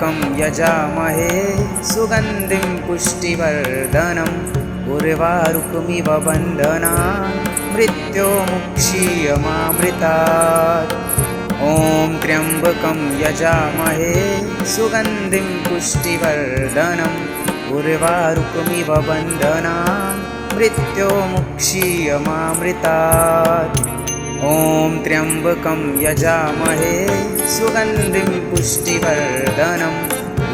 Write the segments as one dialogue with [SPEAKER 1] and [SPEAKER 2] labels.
[SPEAKER 1] त्र्यम्बकं यजामहे सुगन्धिं पुष्टिवर्धनम् उर्वारुकमिव बन्धनान् मृत्योर्मुक्षीयमामृतात्। ॐ त्र्यम्बकं यजामहे सुगन्धिं पुष्टिवर्धनम् उर्वारुकमिव बन्धनान् मृत्योर्मुक्षीयमामृतात्। ॐ त्र्यम्बकं यजामहे सुगन्धिं पुष्टिवर्धनम्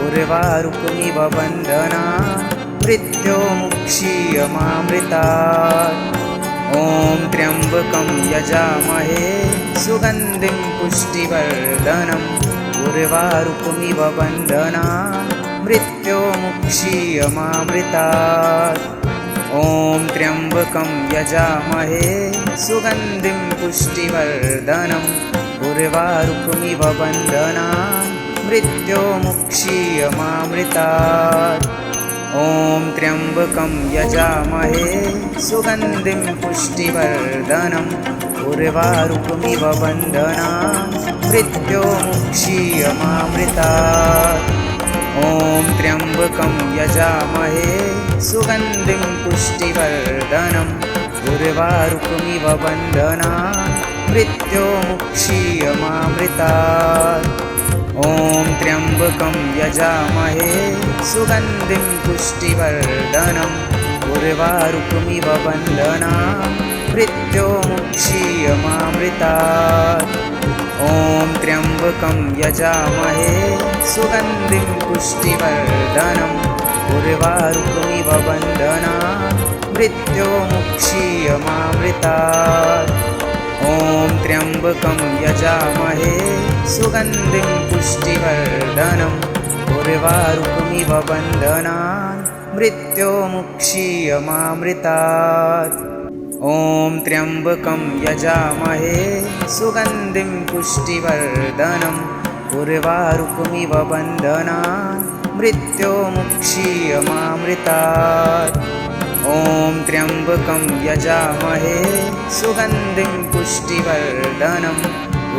[SPEAKER 1] उर्वारुकमिव बन्धनान् मृत्योर्मुक्षीयमामृतात्। ॐ त्र्यम्बकं यजामहे सुगन्धिं पुष्टिवर्धनम् उर्वारुकमिव बन्धनान् मृत्योर्मुक्षीयमामृतात्। ॐ त्र्यम्बकं यजामहे सुगन्धिं पुष्टिवर्धनम् उर्वारुकमिव बन्धनान् मृत्योर्मुक्षीयमामृतात्। ॐ त्र्यम्बकं यजामहे सुगन्धिं पुष्टिवर्धनम् उर्वारुकमिव बन्धनान् मृत्योर्मुक्षीयमामृतात्। ॐ त्र्यम्बकं यजामहे सुगन्धिं पुष्टिवर्धनम् उर्वारुकमिव बन्धनान् मृत्योर्मुक्षीयमामृतात्। ॐ त्र्यम्बकं यजामहे सुगन्धिं पुष्टिवर्धनम् उर्वारुकमिव बन्धनान् मृत्योर्मुक्षीयमामृतात्। ॐ त्र्यम्बकं यजामहे सुगन्धिं पुष्टिवर्धनम् उर्वारुकमिव बन्धनान् मृत्योर्मुक्षीयमामृतात्। ॐ त्र्यम्बकं यजामहे सुगन्धिं पुष्टिवर्धनम् उर्वारुकमिव बन्धनान् मृत्योर्मुक्षीयमामृतात्। ॐ त्र्यम्बकं यजामहे सुगन्धिं पुष्टिवर्धनम् उर्वारुकमिव बन्धनान् मृत्योर्मुक्षीयमामृतात्। ॐ त्र्यम्बकं यजामहे सुगन्धिं पुष्टिवर्धनम्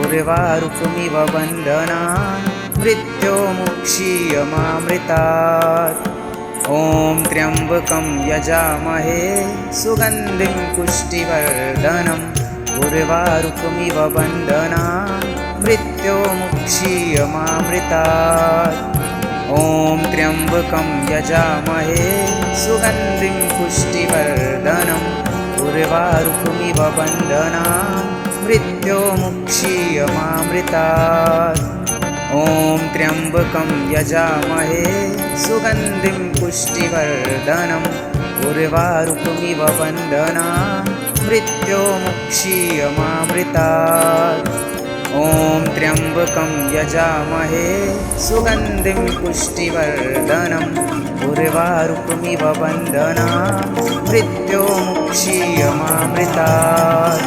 [SPEAKER 1] उर्वारुकमिव बन्धनान् मृत्योर्मुक्षीयमामृतात्। ॐ त्र्यम्बकं यजामहे सुगन्धिं पुष्टिवर्धनम् उर्वारुकमिव बन्धनान् मृत्योर्मुक्षीयमामृतात्। ॐ त्र्यम्बकं यजामहे सुगन्धिं पुष्टिवर्धनम् उर्वारुकमिव बन्धनान् मृत्योर्मुक्षीयमामृतात्। ॐ त्र्यम्बकं यजामहे सुगन्धिं पुष्टिवर्धनम् उर्वारुकमिव बन्धनान् मृत्योर्मुक्षीयमामृतात्। ॐ त्र्यम्बकं यजामहे सुगन्धिं पुष्टिवर्धनम् उर्वारुकमिव बन्धनान् मृत्योर्मुक्षीयमामृतात्।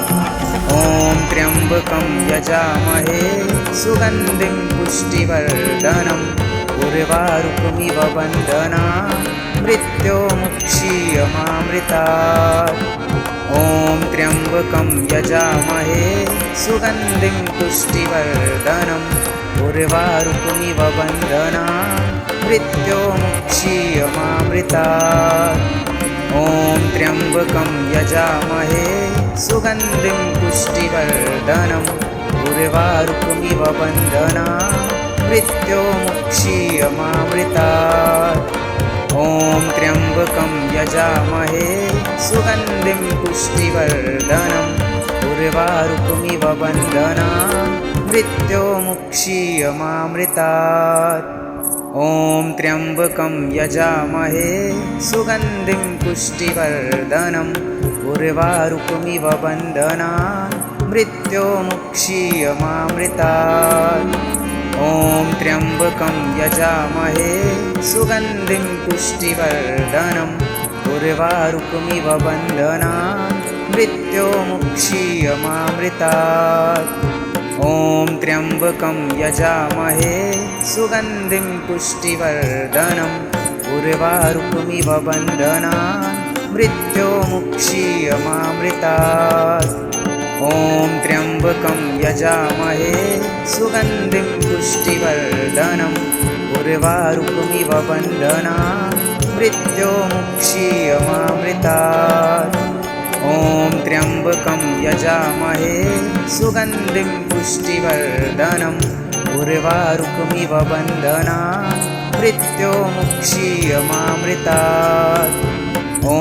[SPEAKER 1] ॐ त्र्यम्बकं यजामहे सुगन्धिं पुष्टिवर्धनम् उर्वारुकमिव बन्धनान् मृत्योर्मुक्षीयमामृतात्। ॐ त्र्यम्बकं यजामहे सुगन्धिं पुष्टिवर्धनम् उर्वारुकमिव बन्धनान् मृत्योर्मुक्षीयमामृतात्। ॐ त्र्यम्बकं यजामहे सुगन्धिं पुष्टिवर्धनम् उर्वारुकमिव बन्धनान् मृत्योर्मुक्षीयमामृतात्। ॐ त्र्यम्बकं यजामहे सुगन्धिं पुष्टिवर्धनम् उर्वारुकमिव बन्धनान् मृत्योर्मुक्षीयमामृतात्। ॐ त्र्यम्बकं यजामहे सुगन्धिं पुष्टिवर्धनम् उर्वारुकमिव बन्धनान् मृत्योर्मुक्षीयमामृतात्। ॐ त्र्यम्बकं यजामहे सुगन्धिं पुष्टिवर्धनम् उर्वारुकमिव बन्धनान् मृत्योर्मुक्षीयमामृतात्। ॐ त्र्यम्बकं यजामहे सुगन्धिं पुष्टिवर्धनम् उर्वारुकमिव बन्धनान् मृत्योर्मुक्षीयमामृतात्। ॐ त्र्यम्बकं यजामहे सुगन्धिं पुष्टिवर्धनम् उर्वारुकमिव बन्धना मृत्योर्मुक्षीयमामृतात्। ॐ त्र्यम्बकं यजामहे सुगन्धिं पुष्टिवर्धनम् उर्वारुकमिव बन्धना मृत्योर्मुक्षीयमामृतात्। ॐ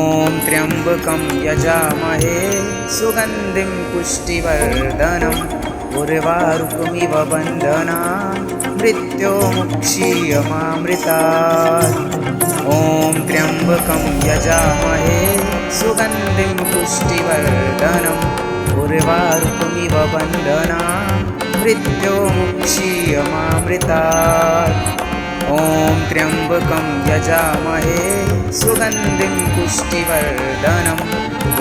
[SPEAKER 1] त्र्यम्बकं यजामहे सुगन्धिं पुष्टिवर्धनम् उर्वारुकमिव बन्धना मृत्योर्मुक्षीयमामृतात्। ॐ त्र्यम्बकं यजामहे सुगन्धिं पुष्टिवर्धनम् उर्वारुकमिव बन्धना मृत्योर्मुक्षीयमामृतात्। ॐ त्र्यम्बकं यजामहे सुगन्धिं पुष्टिवर्धनम्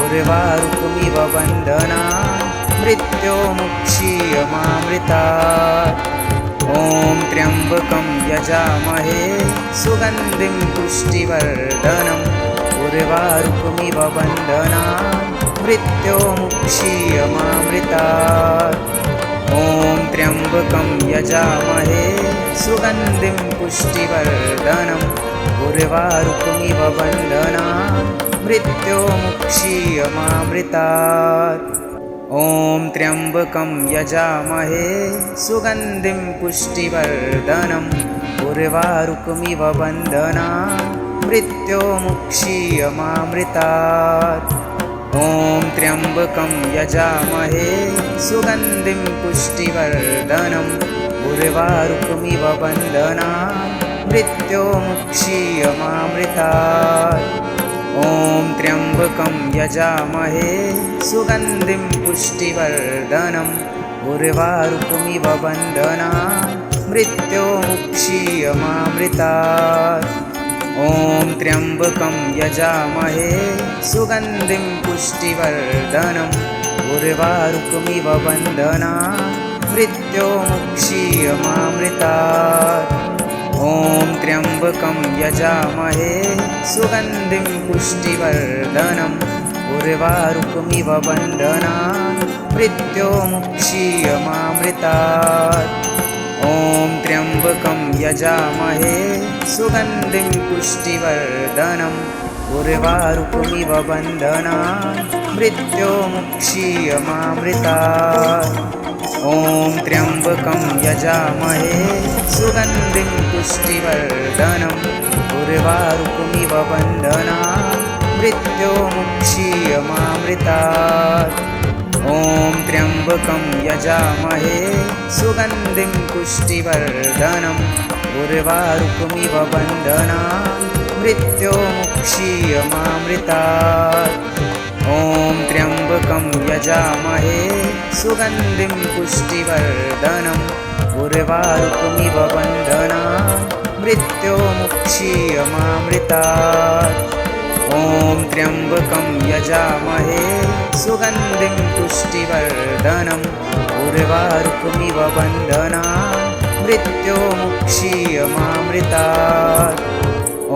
[SPEAKER 1] उर्वारुकमिव बन्धना मृत्योर्मुक्षीयमामृतात्। ॐ त्र्यम्बकं यजामहे सुगन्धिं पुष्टिवर्धनम् उर्वारुकमिव बन्धना मृत्योर्मुक्षीयमामृतात्। ॐ त्र्यम्बकं यजामहे सुगन्धिं पुष्टिवर्धनम् उर्वारुकमिव बन्धना मृत्योर्मुक्षीयमामृतात्। ॐ त्र्यम्बकं यजामहे सुगन्धिं पुष्टिवर्धनम् उर्वारुकमिव बन्धना मृत्योर्मुक्षीयमामृतात्। ॐ त्र्यम्बकं यजामहे सुगन्धिं पुष्टिवर्धनम् उर्वारुकमिव बन्धना मृत्योर्मुक्षीयमामृतात्। ॐ त्र्यम्बकं यजामहे सुगन्धिं पुष्टिवर्धनम् उर्वारुकमिव बन्धना मृत्योर्मुक्षीयमामृतात्। ॐ त्र्यम्बकं यजामहे सुगन्धिं पुष्टिवर्धनम् उर्वारुकमिव बन्धना मृत्योर्मुक्षीयमामृतात्। ॐ त्र्यम्बकं यजामहे सुगन्धिं पुष्टिवर्धनम् उर्वारुकमिव बन्धना मृत्योर्मुक्षीयमामृतात्। ॐ त्र्यम्बकं यजामहे सुगन्धिं पुष्टिवर्धनम् उर्वारुकमिव बन्धना मृत्योर्मुक्षीयमामृतात्। ॐ त्र्यम्बकं यजामहे सुगन्धिं पुष्टिवर्धनम् उर्वारुकमिव बन्धना मृत्योर्मुक्षीयमामृतात्। ॐ त्र्यम्बकं यजामहे सुगन्धिं पुष्टिवर्धनम् उर्वारुकमिव बन्धना मृत्योर्मुक्षीयमामृतात्। ॐ त्र्यम्बकं यजामहे सुगन्धिं पुष्टिवर्धनम् उर्वारुकमिव बन्धना मृत्योर्मुक्षीयमामृतात्। ॐ त्र्यम्बकं यजामहे सुगन्धिं पुष्टिवर्धनम् उर्वारुकमिव बन्धना मृत्योर्मुक्षीयमामृतात्। ॐ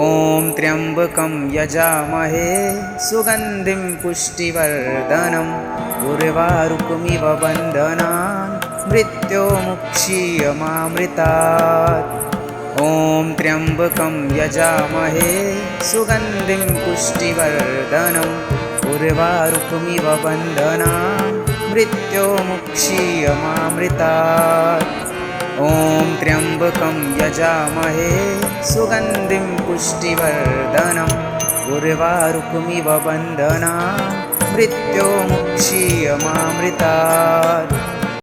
[SPEAKER 1] त्र्यम्बकं यजामहे सुगन्धिं पुष्टिवर्धनम् उर्वारुकमिव बन्धना मृत्योर्मुक्षीयमामृतात्। ॐ त्र्यम्बकं यजामहे सुगन्धिं पुष्टिवर्धनम् उर्वारुकमिव बन्धना मृत्योर्मुक्षीयमामृतात्। ॐ त्र्यम्बकं यजामहे सुगन्धिं पुष्टिवर्धनम् उर्वारुकमिव बन्धना मृत्योर्मुक्षीयमामृतात्।